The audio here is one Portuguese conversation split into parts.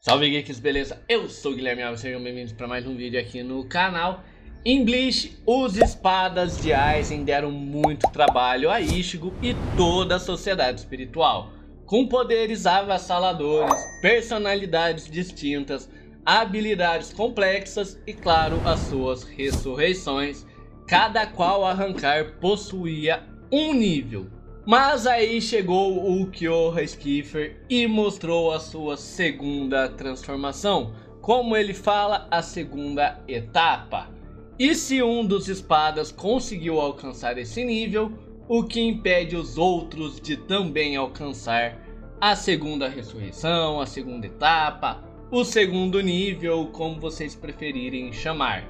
Salve geeks, beleza? Eu sou o Guilherme Alves, sejam bem-vindos para mais um vídeo aqui no canal. Em Bleach, os espadas de Aizen deram muito trabalho a Ichigo e toda a sociedade espiritual, com poderes avassaladores, personalidades distintas, habilidades complexas e, claro, as suas ressurreições, cada qual arrancar possuía um nível. Mas aí chegou o Kyoha Schiffer e mostrou a sua segunda transformação, como ele fala, a segunda etapa. E se um dos espadas conseguiu alcançar esse nível, o que impede os outros de também alcançar a segunda ressurreição, a segunda etapa, o segundo nível, como vocês preferirem chamar.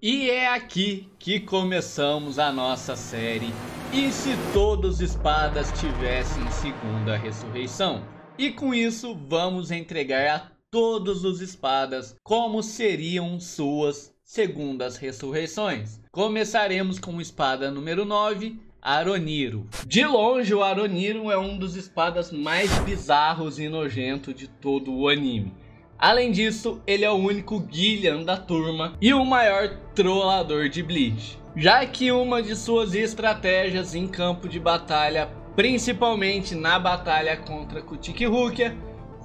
E é aqui que começamos a nossa série. E se todos os espadas tivessem segunda ressurreição? E com isso vamos entregar a todos os espadas como seriam suas segundas ressurreições. Começaremos com o espada número 9, Aroniro. De longe, o Aroniro é um dos espadas mais bizarros e nojentos de todo o anime. Além disso, ele é o único Guillian da turma e o maior trollador de Bleach, já que uma de suas estratégias em campo de batalha, principalmente na batalha contra Kuchiki Rukia,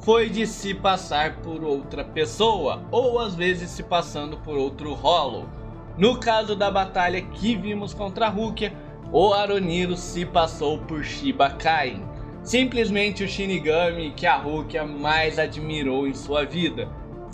foi de se passar por outra pessoa, ou às vezes se passando por outro Hollow. No caso da batalha que vimos contra Rukia, o Aroniro se passou por Shiba Kain, simplesmente o Shinigami que a Rukia mais admirou em sua vida.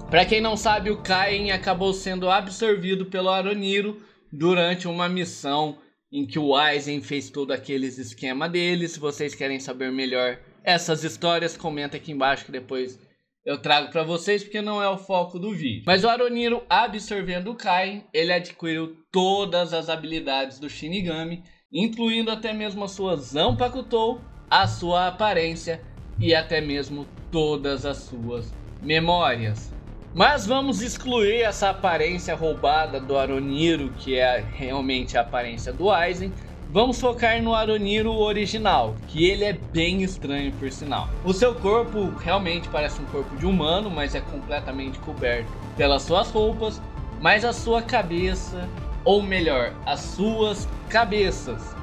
Para quem não sabe, o Kain acabou sendo absorvido pelo Aroniro durante uma missão em que o Aizen fez todo aqueles esquema dele. Se vocês querem saber melhor essas histórias, comenta aqui embaixo que depois eu trago para vocês, porque não é o foco do vídeo. Mas o Aroniro, absorvendo o Kain, ele adquiriu todas as habilidades do Shinigami, incluindo até mesmo a sua Zanpakutou, a sua aparência e até mesmo todas as suas memórias. Mas vamos excluir essa aparência roubada do Aroniro, que é realmente a aparência do Aizen. Vamos focar no Aroniro original, que ele é bem estranho por sinal. O seu corpo realmente parece um corpo de humano, mas é completamente coberto pelas suas roupas. Mas a sua cabeça, ou melhor, as suas cabeças,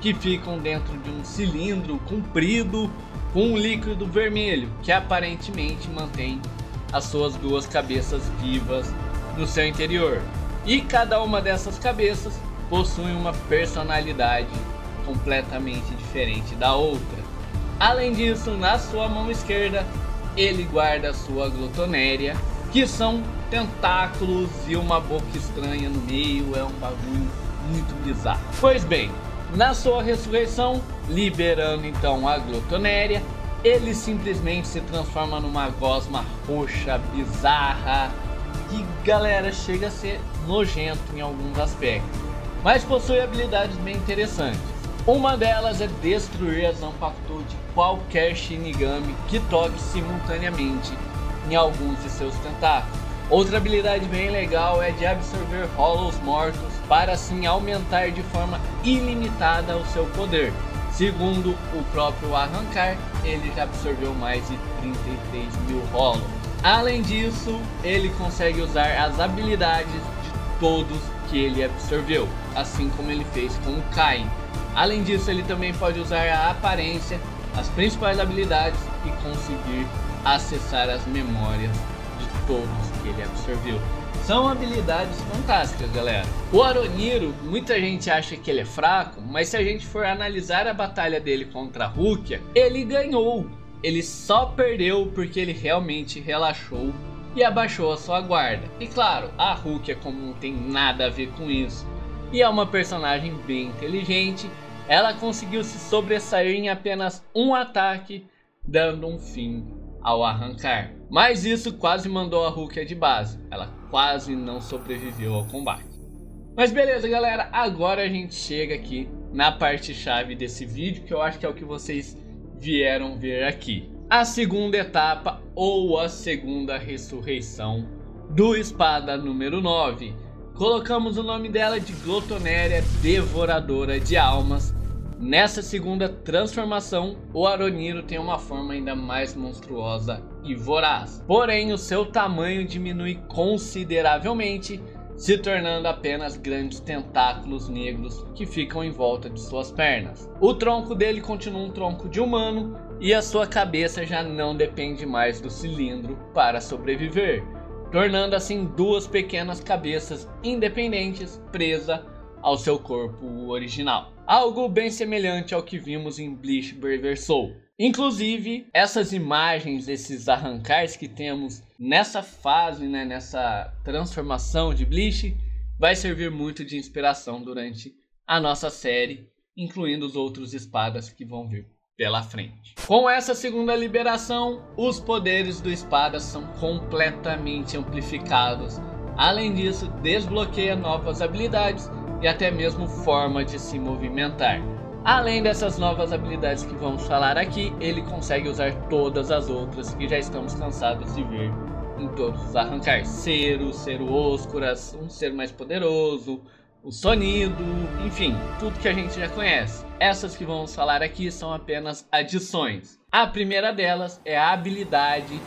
que ficam dentro de um cilindro comprido com um líquido vermelho, que aparentemente mantém as suas duas cabeças vivas no seu interior. E cada uma dessas cabeças possui uma personalidade completamente diferente da outra. Além disso, na sua mão esquerda, ele guarda a sua glotonéria, que são tentáculos e uma boca estranha no meio. É um bagulho muito bizarro. Pois bem, na sua ressurreição, liberando então a glotonéria, ele simplesmente se transforma numa gosma roxa bizarra, que, galera, chega a ser nojento em alguns aspectos, mas possui habilidades bem interessantes. Uma delas é destruir a Zanpakutou de qualquer Shinigami que toque simultaneamente em alguns de seus tentáculos. Outra habilidade bem legal é de absorver Hollows mortos para assim aumentar de forma ilimitada o seu poder. Segundo o próprio Arrancar, ele já absorveu mais de 33 mil Hollows. Além disso, ele consegue usar as habilidades de todos que ele absorveu, assim como ele fez com o Kain. Além disso, ele também pode usar a aparência, as principais habilidades e conseguir acessar as memórias de todos que ele absorveu. São habilidades fantásticas, galera. O Aroniro, muita gente acha que ele é fraco, mas se a gente for analisar a batalha dele contra a Rukia, ele ganhou. Ele só perdeu porque ele realmente relaxou e abaixou a sua guarda. E claro, a Rukia, como não tem nada a ver com isso, e é uma personagem bem inteligente, ela conseguiu se sobressair em apenas um ataque, dando um fim ao Arrancar. Mas isso quase mandou a Rukia de base. Ela quase não sobreviveu ao combate. Mas beleza, galera, agora a gente chega aqui na parte chave desse vídeo, que eu acho que é o que vocês vieram ver aqui. A segunda etapa, ou a segunda ressurreição do espada número 9. Colocamos o nome dela de Glotonéria Devoradora de Almas, Nessa segunda transformação, o Aroniro tem uma forma ainda mais monstruosa e voraz. Porém, o seu tamanho diminui consideravelmente, se tornando apenas grandes tentáculos negros que ficam em volta de suas pernas. O tronco dele continua um tronco de humano e a sua cabeça já não depende mais do cilindro para sobreviver, tornando assim duas pequenas cabeças independentes presas ao seu corpo original. Algo bem semelhante ao que vimos em Bleach Brave Soul. Inclusive, essas imagens, esses arrancares que temos nessa fase, né, nessa transformação de Bleach, vai servir muito de inspiração durante a nossa série, incluindo os outros espadas que vão vir pela frente. Com essa segunda liberação, os poderes do espada são completamente amplificados. Além disso, desbloqueia novas habilidades e até mesmo forma de se movimentar. Além dessas novas habilidades que vamos falar aqui, ele consegue usar todas as outras que já estamos cansados de ver em todos os arrancares. Cero Oscuras, um ser mais poderoso, o Sonido, enfim, tudo que a gente já conhece. Essas que vamos falar aqui são apenas adições. A primeira delas é a habilidade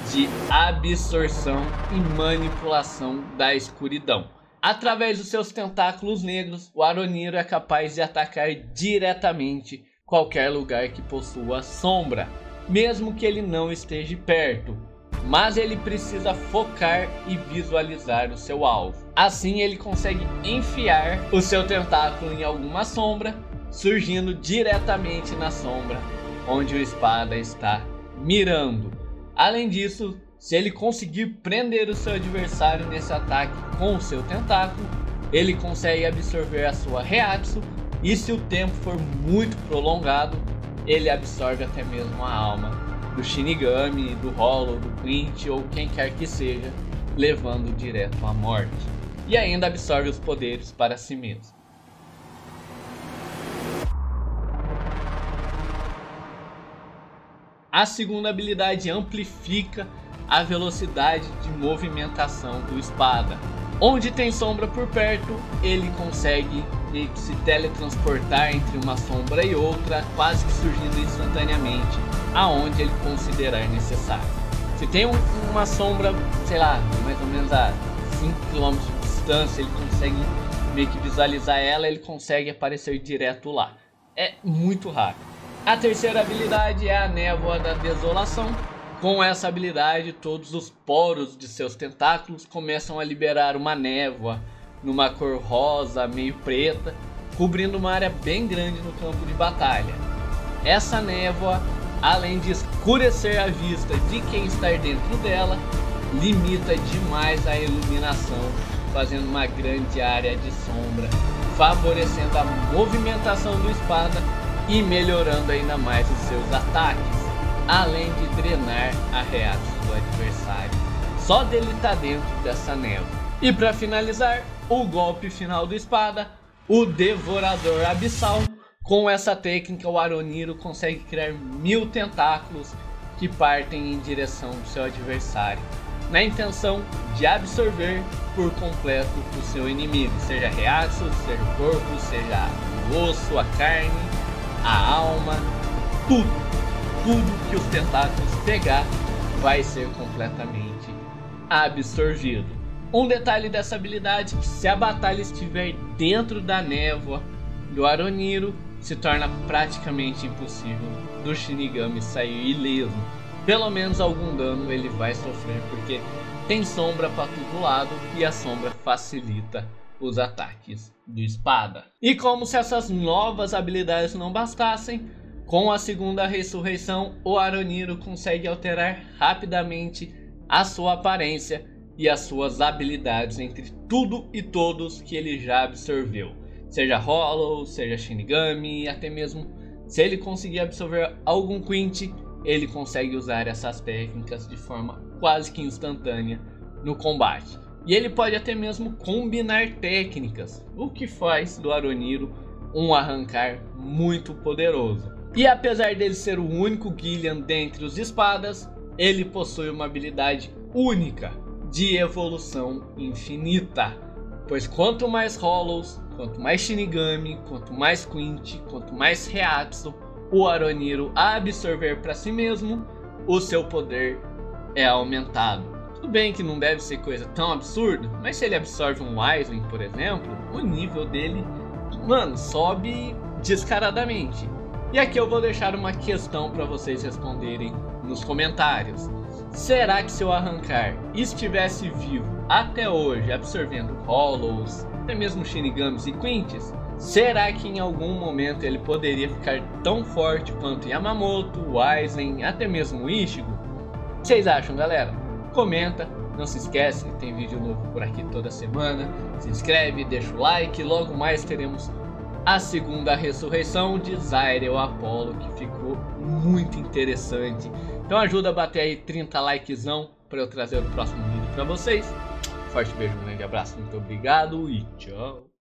de absorção e manipulação da escuridão. Através dos seus tentáculos negros, o Aroniro é capaz de atacar diretamente qualquer lugar que possua sombra, mesmo que ele não esteja perto, mas ele precisa focar e visualizar o seu alvo. Assim ele consegue enfiar o seu tentáculo em alguma sombra, surgindo diretamente na sombra onde o espada está mirando. Além disso, se ele conseguir prender o seu adversário nesse ataque com o seu tentáculo, ele consegue absorver a sua Reiatsu, e se o tempo for muito prolongado, ele absorve até mesmo a alma do Shinigami, do Hollow, do Quint ou quem quer que seja, levando direto à morte. E ainda absorve os poderes para si mesmo. A segunda habilidade amplifica a velocidade de movimentação do espada. Onde tem sombra por perto, ele consegue meio que se teletransportar entre uma sombra e outra, quase que surgindo instantaneamente aonde ele considerar necessário. Se tem uma sombra, sei lá, mais ou menos a 5 km de distância, ele consegue meio que visualizar ela, ele consegue aparecer direto lá. É muito rápido. A terceira habilidade é a Névoa da Desolação. Com essa habilidade, todos os poros de seus tentáculos começam a liberar uma névoa numa cor rosa, meio preta, cobrindo uma área bem grande no campo de batalha. Essa névoa, além de escurecer a vista de quem está dentro dela, limita demais a iluminação, fazendo uma grande área de sombra, favorecendo a movimentação do espada e melhorando ainda mais os seus ataques, além de drenar a Reiatsu do adversário, só dele estar dentro dessa névoa. E para finalizar, o golpe final do espada, o Devorador Abissal. Com essa técnica, o Aroniro consegue criar 1000 tentáculos que partem em direção do seu adversário, na intenção de absorver por completo o seu inimigo, seja a Reiatsu, seja o corpo, seja o osso, a carne, a alma, tudo que os tentáculos pegar vai ser completamente absorvido. Um detalhe dessa habilidade é que se a batalha estiver dentro da névoa do Aroniro, se torna praticamente impossível do Shinigami sair ileso. Pelo menos algum dano ele vai sofrer, porque tem sombra para todo lado e a sombra facilita os ataques do espada. E como se essas novas habilidades não bastassem, com a segunda ressurreição, o Aroniro consegue alterar rapidamente a sua aparência e as suas habilidades entre tudo e todos que ele já absorveu. Seja Hollow, seja Shinigami, até mesmo se ele conseguir absorver algum Quint, ele consegue usar essas técnicas de forma quase que instantânea no combate. E ele pode até mesmo combinar técnicas, o que faz do Aroniro um arrancar muito poderoso. E apesar dele ser o único Gillian dentre os espadas, ele possui uma habilidade única de evolução infinita. Pois quanto mais Hollows, quanto mais Shinigami, quanto mais Quint, quanto mais Reatsu o Aroniro absorver para si mesmo, o seu poder é aumentado. Tudo bem que não deve ser coisa tão absurda, mas se ele absorve um Wiseling, por exemplo, o nível dele, mano, sobe descaradamente. E aqui eu vou deixar uma questão para vocês responderem nos comentários. Será que se eu arrancar estivesse vivo até hoje, absorvendo Hollows, até mesmo Shinigamis e Quints, será que em algum momento ele poderia ficar tão forte quanto Yamamoto, Wiseling, até mesmo Ichigo? O que vocês acham, galera? Comenta, não se esquece, tem vídeo novo por aqui toda semana. Se inscreve, deixa o like, logo mais teremos a segunda ressurreição de Zaire Apollo, que ficou muito interessante. Então ajuda a bater aí 30 likezão para eu trazer o próximo vídeo para vocês. Forte beijo, um grande abraço, muito obrigado e tchau.